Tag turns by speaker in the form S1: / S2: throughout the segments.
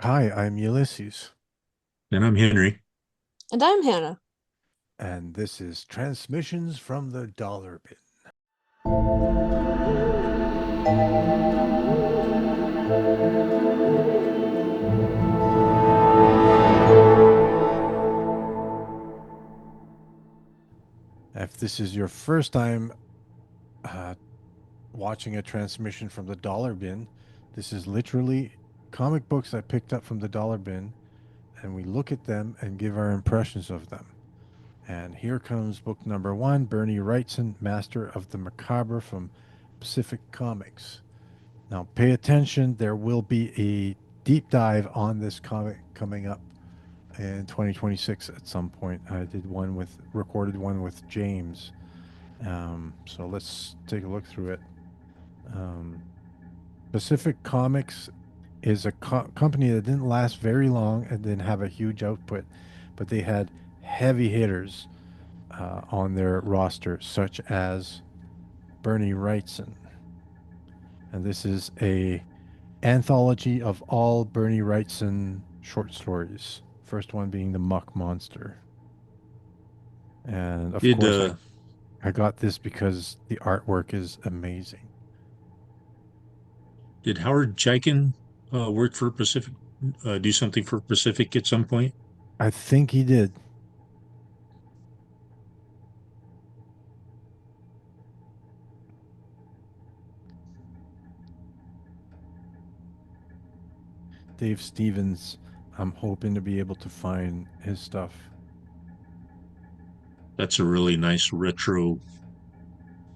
S1: Hi, I'm Ulysses,
S2: And I'm Henry.
S3: And I'm Hannah.
S1: and this is Transmissions from the Dollar Bin. If this is your first time uh, watching a transmission from the Dollar Bin, this is literally comic books I picked up from the Dollar Bin, and we look at them and give our impressions of them. And here comes book number one, Bernie Wrightson, Master of the Macabre from Pacific Comics. Now, pay attention. There will be a deep dive on this comic coming up in 2026 at some point. I did one with, recorded one with James. So let's take a look through it. Um, Pacific Comics is a company that didn't last very long and didn't have a huge output, but they had heavy hitters on their roster, such as Bernie Wrightson. And this is a anthology of all Bernie Wrightson short stories. First one being the Muck Monster. And of
S2: Did
S1: course, I got this because the artwork is amazing.
S2: did Howard Chaykin work for Pacific? Do something for Pacific at some point?
S1: I think he did. Dave Stevens, I'm hoping to be able to find his stuff.
S2: That's a really nice retro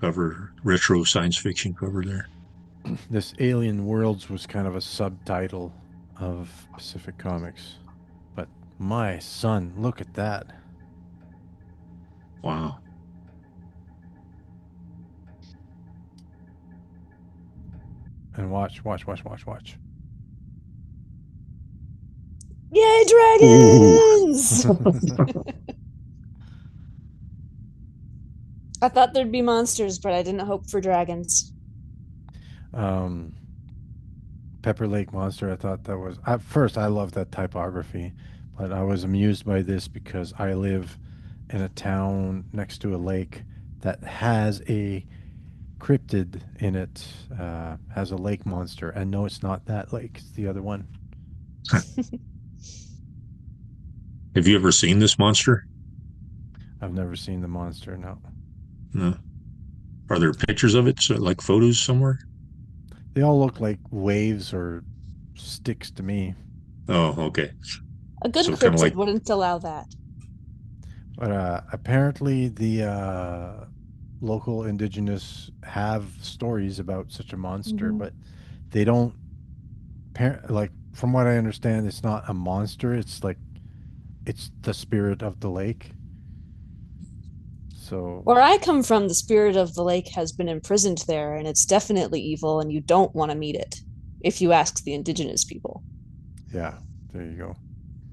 S2: cover, retro science fiction cover there.
S1: This Alien Worlds was kind of a subtitle of Pacific Comics. But my son, look at that.
S2: Wow.
S1: And watch.
S3: Yay,
S2: Ooh.
S3: dragons! I thought there'd be monsters, but I didn't hope for dragons.
S1: um, Pepper Lake Monster. I thought that was at first I love that typography, but I was amused by this because I live in a town next to a lake that has a cryptid in it, has a lake monster, and no, it's not that lake; it's the other one.
S2: Have you ever seen this monster?
S1: I've never seen the monster. No,
S2: No. Are there pictures of it, so, like photos somewhere?
S1: they all look like waves or sticks to me.
S2: Oh, okay.
S3: A good
S2: So kind of
S3: cryptid
S2: like,
S3: wouldn't allow that.
S1: But apparently, the local indigenous have stories about such a monster,
S3: Mhm.
S1: but they don't. Like from what I understand, it's not a monster. It's like it's the spirit of the lake. So
S3: Where I come from, the spirit of the lake has been imprisoned there, and it's definitely evil, and you don't want to meet it, if you ask the indigenous people.
S1: yeah, there you go.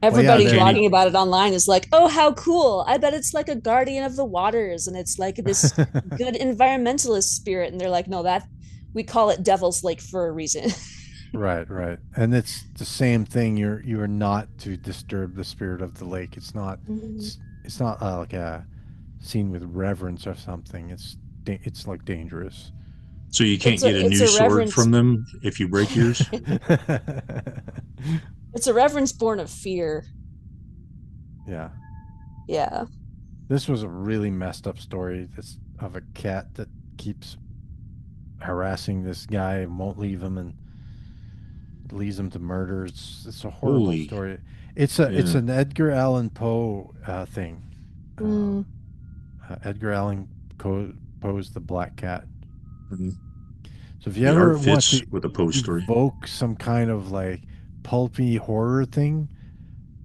S1: Well, yeah,
S2: you
S3: Everybody
S1: then
S2: can't eat.
S3: blogging about it online is like, oh, how cool. I bet it's like a guardian of the waters, and it's like this good environmentalist spirit. And they're like, no, that we call it Devil's Lake for a reason.
S1: right, and it's the same thing. You are not to disturb the spirit of the lake. It's not.
S3: Mhm.
S1: It's not like a scene with reverence or something. It's like dangerous.
S2: So you can't
S3: It's
S2: get a
S3: a
S2: new sword
S3: reverence.
S2: from them if you break yours?
S3: It's a reverence born of fear.
S1: Yeah.
S3: Yeah.
S1: This was a really messed up story. This of a cat that keeps harassing this guy and won't leave him and leads him to murder. It's a horrible
S2: Holy,
S1: story. It's
S2: yeah.
S1: an Edgar Allan Poe thing.
S3: Mm.
S1: Edgar Allan Poe's The Black Cat.
S2: Mhm.
S1: So if you
S2: The art
S1: ever want
S2: fits
S1: to
S2: with a Poe story.
S1: evoke some kind of like pulpy horror thing,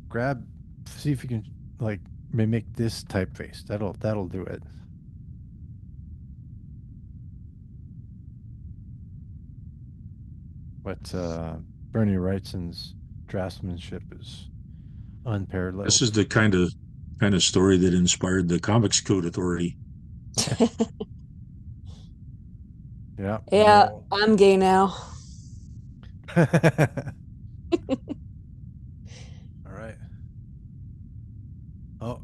S1: grab see if you can like mimic this typeface. That'll do it. But Bernie Wrightson's draftsmanship is
S2: This
S1: unparalleled.
S2: is the kind of story that inspired the Comics Code Authority.
S1: Yeah,
S3: Yeah,
S1: no.
S3: I'm gay now.
S1: All right. Oh,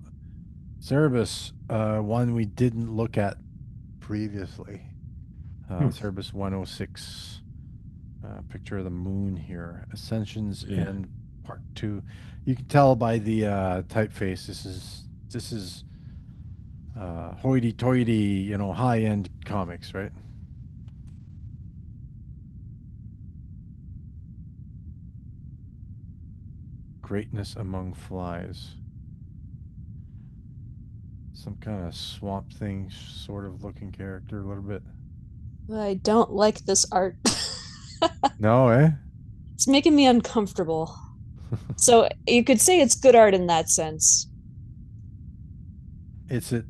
S1: Cerebus, one we didn't look at previously.
S2: Hmm.
S1: Cerebus 106. Picture of the moon here. Ascensions
S2: Yeah.
S1: and part two. You can tell by the typeface. This is hoity-toity, high-end comics, right? Greatness among flies. Some kind of swamp thing, sort of looking character, a little bit.
S3: I don't like this art.
S1: No, eh?
S3: It's making me uncomfortable. So you could say it's good art in that sense.
S1: Is it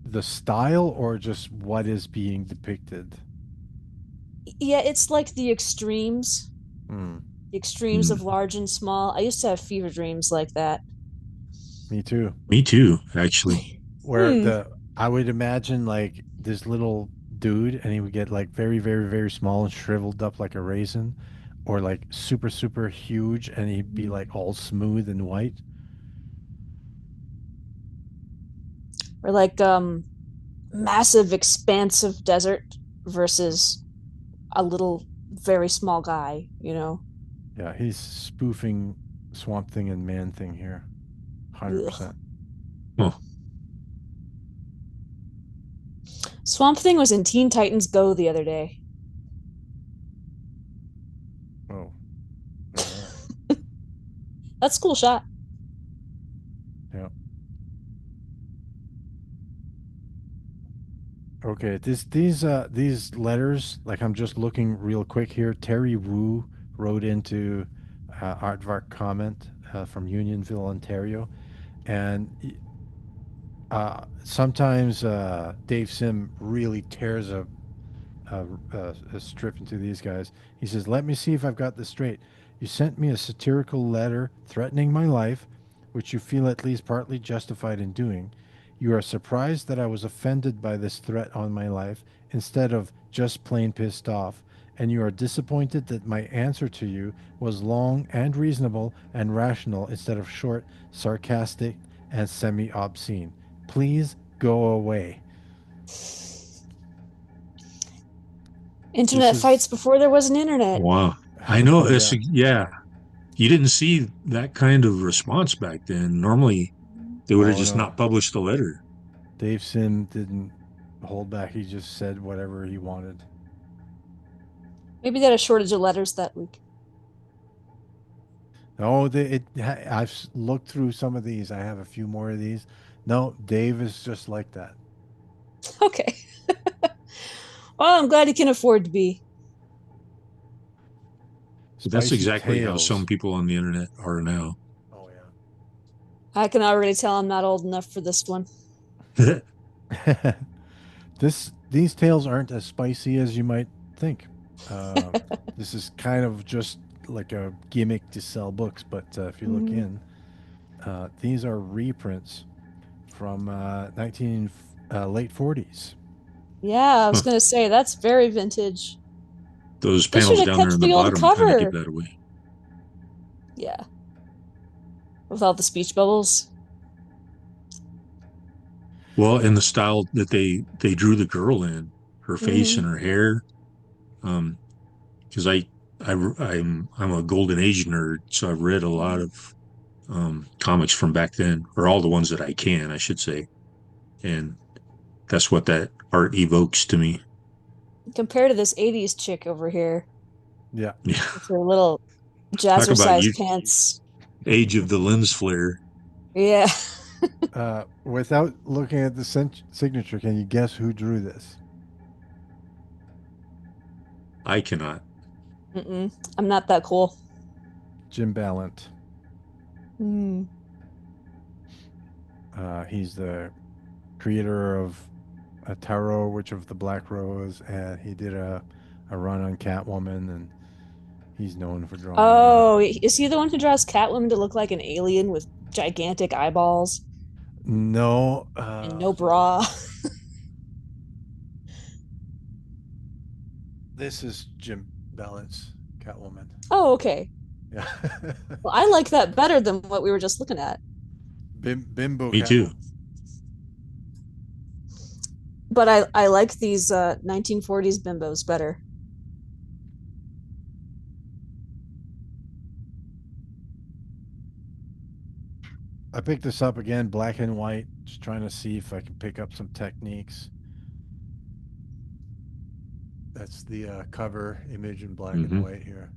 S1: the style or just what is being depicted?
S3: Yeah, it's like
S1: Hmm.
S3: the extremes
S2: Hmm.
S3: of large and small. I used to have fever dreams like that.
S1: Me too.
S2: Me too, actually.
S1: Where
S3: Hmm.
S1: I would imagine like this little dude, and he would get like very, very, very small and shriveled up like a raisin, or like super, super huge, and he'd be like all smooth and white.
S3: Or like massive expansive desert versus a little very small guy, you know.
S1: Yeah, he's spoofing Swamp Thing and Man Thing here,
S3: Ugh.
S1: 100%.
S2: Oh,
S3: Swamp Thing was in Teen Titans Go the other day.
S1: Oh, all right.
S3: That's a cool shot.
S1: Yeah. Okay, these letters, like I'm just looking real quick here. Terry Wu wrote into Aardvark comment from Unionville, Ontario, and sometimes Dave Sim really tears a strip into these guys. He says, "Let me see if I've got this straight. You sent me a satirical letter threatening my life, which you feel at least partly justified in doing. You are surprised that I was offended by this threat on my life instead of just plain pissed off, and you are disappointed that my answer to you was long and reasonable and rational instead of short, sarcastic, and semi obscene. Please go away." This
S3: Internet fights
S1: is,
S3: before there was an internet.
S2: wow. I know this.
S1: yeah.
S2: Yeah. You didn't see that kind of response back then. Normally, they would have
S1: Oh
S2: just
S1: no.
S2: not published the letter.
S1: Dave Sim didn't hold back. He just said whatever he wanted.
S3: Maybe they had a shortage of letters that week.
S1: No, I've looked through some of these. I have a few more of these. No, Dave is just like that.
S3: Okay. Well, I'm glad he can afford to be.
S2: But that's
S1: Spicy
S2: exactly how some
S1: tales.
S2: people on the internet are now.
S1: Oh
S3: I can already tell I'm not old enough for this one.
S1: yeah. These tales aren't as spicy as you might think. Uh, this is kind of just like a gimmick to sell books, but if you look
S3: Mhm.
S1: in, these are reprints from 19 late 40s.
S3: Yeah, I was
S2: Huh.
S3: gonna say that's very vintage.
S2: Those
S3: They should
S2: panels
S3: have
S2: down there
S3: kept
S2: in the
S3: the old
S2: bottom kind of give
S3: cover.
S2: that away.
S3: Yeah, with all the speech bubbles.
S2: Well, in the style that they drew the girl in, her face
S3: Hmm.
S2: and her hair. Um, because I'm a golden age nerd, so I've read a lot of comics from back then, or all the ones that I can, I should say, and that's what that art evokes to me.
S3: Compared to this '80s chick over here
S1: Yeah.
S2: Yeah,
S3: with her little
S2: talk about
S3: jazzercise
S2: you,
S3: pants.
S2: age of the lens flare.
S3: Yeah.
S1: Without looking at the signature, can you guess who drew this?
S2: I cannot.
S3: Mm-mm. I'm not that cool.
S1: Jim Balent.
S3: Mm.
S1: He's the creator of a Tarot, Witch of the Black Rose, and he did a run on Catwoman, and he's known for drawing.
S3: Oh, is he the one who draws Catwoman to look like an alien with gigantic eyeballs
S1: No,
S3: and no bra?
S1: this is Jim Balent's Catwoman.
S3: Oh, okay.
S1: Yeah.
S3: Well, I like that better than what we were just looking at.
S1: Bimbo
S2: Me
S1: cat.
S2: too.
S3: But I like these 1940s bimbos better.
S1: I picked this up again, black and white, just trying to see if I can pick up some techniques. That's the cover image in black and
S2: Hmm.
S1: white here.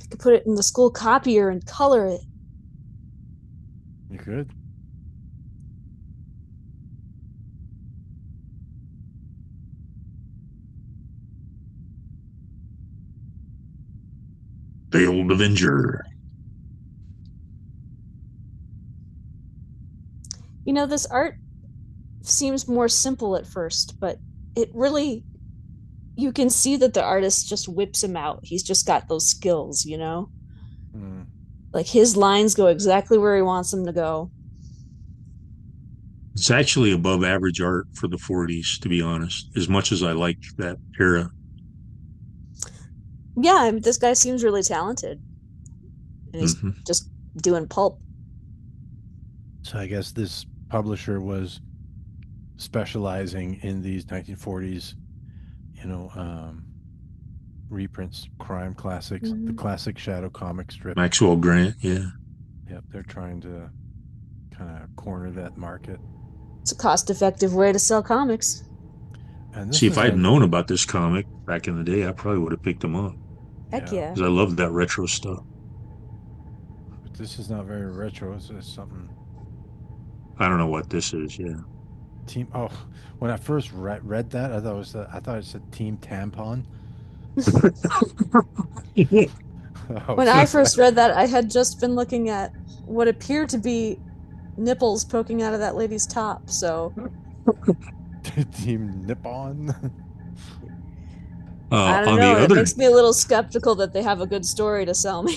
S3: I could put it in the school copier and color it.
S1: You could.
S2: The Old Avenger.
S3: You know, this art seems more simple at first, but it really, you can see that the artist just whips him out. He's just got those skills, you know?
S1: Hmm.
S3: Like his lines go exactly where he wants them to go.
S2: It's actually above average art for the 40s, to be honest, as much as I like that era.
S3: Yeah, this guy seems really talented and he's
S2: Hmm.
S3: just doing pulp.
S1: So I guess this publisher was specializing in these 1940s, you know, reprints, crime classics, the
S3: Mm-hmm.
S1: classic Shadow comic strip.
S2: Maxwell Grant, yeah.
S1: Yep, they're trying to kind of corner that market.
S3: It's a cost effective way to sell comics.
S1: And
S2: See,
S1: this
S2: if
S1: is
S2: I'd
S1: a
S2: known about this comic back in the day, I probably would have picked them up
S3: Heck
S1: yeah,
S3: yeah.
S2: because I love that retro stuff.
S1: but this is not very retro. It's just something
S2: I don't know what this is. Yeah.
S1: team. Oh, when I first read that, I thought it said Team Tampon. I
S3: When
S1: was
S3: I
S1: like,
S3: first read that, I had just been looking at what appeared to be nipples poking out of that lady's top. So
S1: Team Nippon.
S3: I don't
S2: On
S3: know.
S2: the
S3: It
S2: other
S3: makes me a little skeptical that they have a good story to sell me.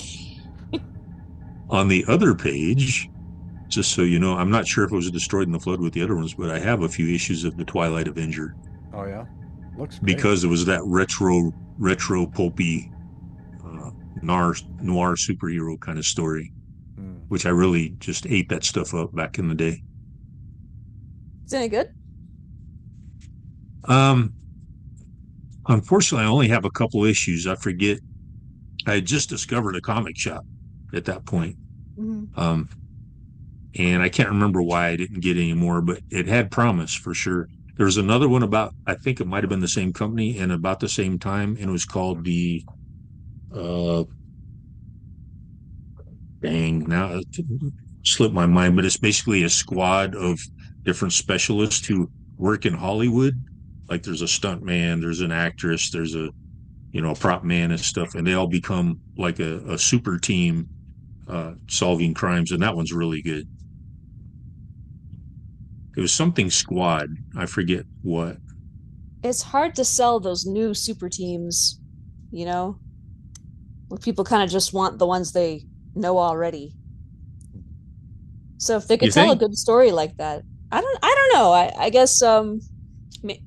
S2: on the other page, just so you know, I'm not sure if it was destroyed in the flood with the other ones, but I have a few issues of the Twilight Avenger
S1: Oh yeah, looks great.
S2: because it was that retro pulpy uh, noir superhero kind of story,
S1: Hmm.
S2: which I really just ate that stuff up back in the day.
S3: Is it any good?
S2: Um, Unfortunately, I only have a couple issues. I forget. I had just discovered a comic shop at that point.
S3: Mm-hmm.
S2: Um, and I can't remember why I didn't get any more, but it had promise for sure. There was another one about, I think it might have been the same company and about the same time, and it was called the, uh, dang, now it slipped my mind, but it's basically a squad of different specialists who work in Hollywood. Like there's a stunt man, there's an actress, there's a prop man and stuff, and they all become like a super team solving crimes, and that one's really good. It was something squad. I forget what.
S3: It's hard to sell those new super teams, you know? People kind of just want the ones they know already. So if they could
S2: You
S3: tell a
S2: think?
S3: good story like that, I don't know. I guess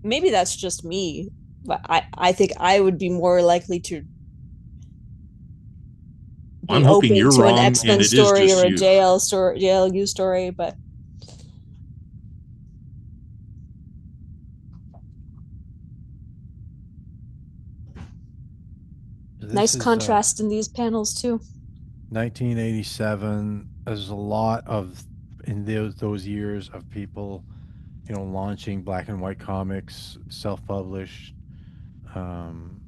S3: maybe that's just me, but I think I would be more likely to
S2: I'm
S3: be
S2: hoping
S3: open
S2: you're
S3: to an
S2: wrong and
S3: X-Men
S2: it is
S3: story or
S2: just
S3: a
S2: you.
S3: JL story, JLU story, but
S1: This
S3: nice
S1: is
S3: contrast in these panels too.
S1: 1987. There's a lot of in those years of people, launching black and white comics, self-published. Um,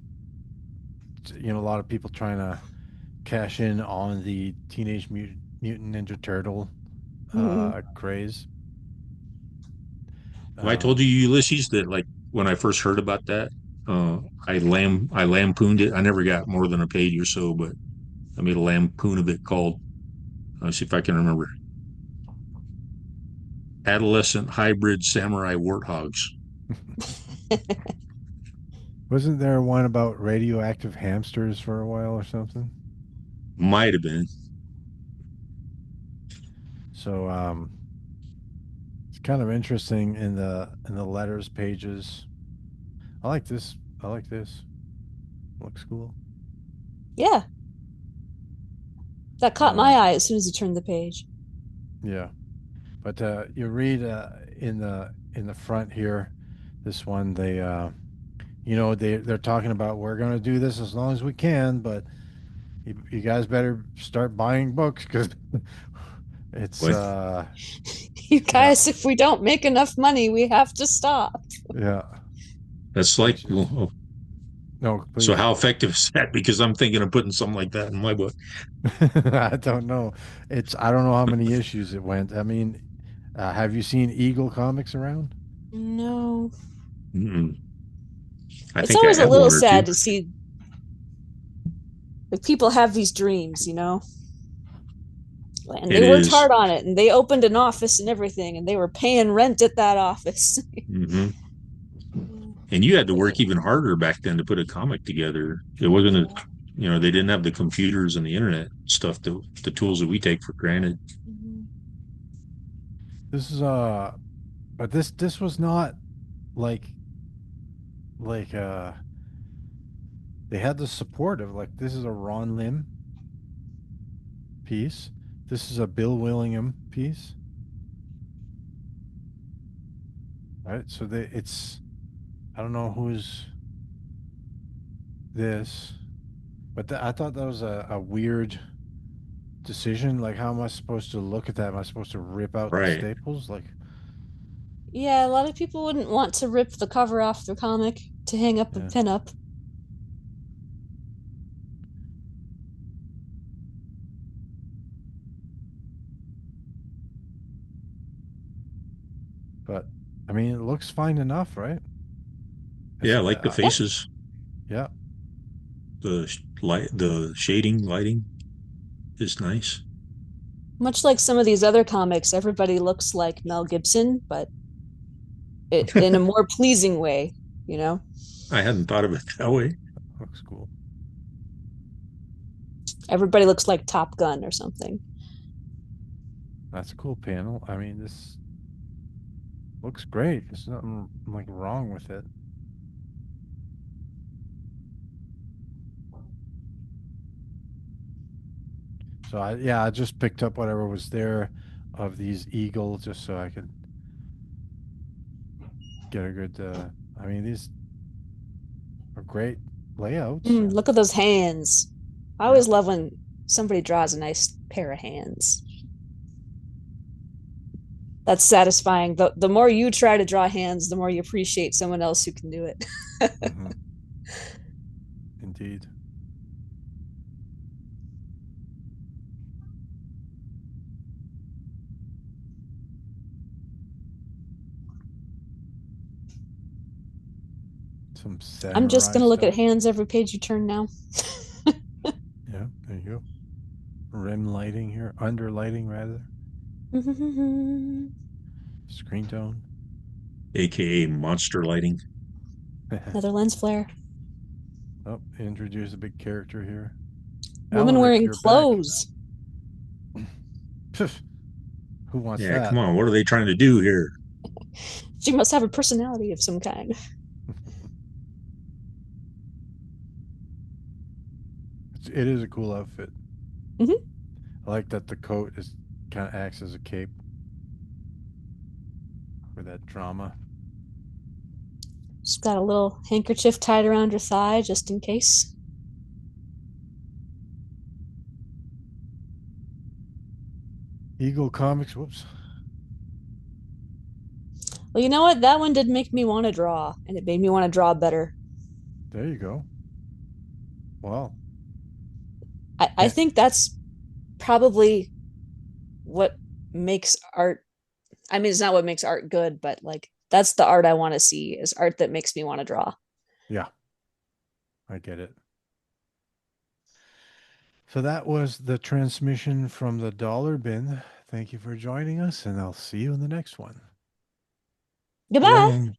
S1: a lot of people trying to cash in on the Mutant Ninja Turtle
S3: Mhm.
S1: craze.
S2: Well, I told
S1: Um,
S2: you, Ulysses, that like when I first heard about that, uh, I lampooned it. I never got more than a page or so, but I made a lampoon of it called. Let's see if I can remember. Adolescent hybrid samurai warthogs.
S1: wasn't there one about radioactive hamsters for a while or something?
S2: Might have been.
S1: So it's kind of interesting in the letters pages. I like this. I like this. Looks cool.
S3: Yeah. That caught my eye as soon as he turned the page.
S1: Yeah, but you read in the front here, this one they're talking about we're gonna do this as long as we can, but you guys better start buying books because it's
S2: What?
S3: You
S1: yeah,
S3: guys, if we don't make enough money, we have to stop.
S1: yeah.
S2: That's like,
S1: Which is
S2: well,
S1: no,
S2: so
S1: please.
S2: how effective is that? Because I'm thinking of putting something like that in my book.
S1: I don't know. I don't know how many issues it went. I mean, have you seen Eagle Comics around?
S3: No.
S2: Mm-mm. I
S3: It's
S2: think I
S3: always a
S2: have
S3: little
S2: one or two.
S3: sad to see like people have these dreams, you know? And
S2: It
S3: they worked
S2: is.
S3: hard on it and they opened an office and everything and they were paying rent at that office.
S2: Hmm. And you had to work even harder back then to put a comic together. It wasn't a, they didn't have the computers and the internet stuff, the tools that we take for granted.
S1: This is but this was not like like they had the support of like this is a Ron Lim piece. This is a Bill Willingham piece. Right? So it's I don't know who's this, but I thought that was a weird decision. Like, how am I supposed to look at that? Am I supposed to rip out the
S2: Right.
S1: staples? Like,
S3: Yeah, a lot of people wouldn't want to rip the cover off their comic to hang up a
S1: yeah.
S3: pin up.
S1: But I mean, it looks fine enough, right?
S2: Yeah,
S1: It's
S2: I like the
S3: Yeah.
S2: faces,
S1: yeah.
S2: the light, the shading, lighting is nice.
S3: Much like some of these other comics, everybody looks like Mel Gibson, but in a more pleasing way, you know?
S2: I hadn't thought of it that way.
S1: Looks cool.
S3: Everybody looks like Top Gun or something.
S1: That's a cool panel. I mean, this looks great. There's nothing like wrong with it. So I just picked up whatever was there of these eagle just so I could get a good. I mean, these are great layouts.
S3: Look at those hands. I
S1: Yeah.
S3: always love when somebody draws a nice pair of hands. That's satisfying. The more you try to draw hands, the more you appreciate someone else who can do it.
S1: Hmm. Indeed. Some
S3: I'm just
S1: samurai
S3: gonna look at
S1: stuff.
S3: hands every page you turn now.
S1: Yeah, there you go. Rim lighting here, under lighting rather. Screen tone.
S2: AKA monster lighting.
S3: Another lens flare.
S1: Oh, introduce a big character here.
S3: Woman
S1: Alaric,
S3: wearing
S1: you're back.
S3: clothes.
S1: Who wants
S2: Yeah,
S1: that?
S2: come on. What are they trying to do here?
S3: She must have a personality of some kind.
S1: It is a cool outfit.
S3: Mhm.
S1: I like that the coat is kind of acts as a cape for that drama.
S3: She's got a little handkerchief tied around her thigh just in case.
S1: Eagle Comics. Whoops.
S3: Well, you know what? That one did make me want to draw, and it made me want to draw better.
S1: There you go. Well,
S3: I
S1: yeah,
S3: think that's probably what makes art. I mean, it's not what makes art good, but like that's the art I want to see is art that makes me want to draw.
S1: yeah, I get it. So that was the transmission from the dollar bin. Thank you for joining us, and I'll see you in the next one.
S3: Goodbye.
S2: Long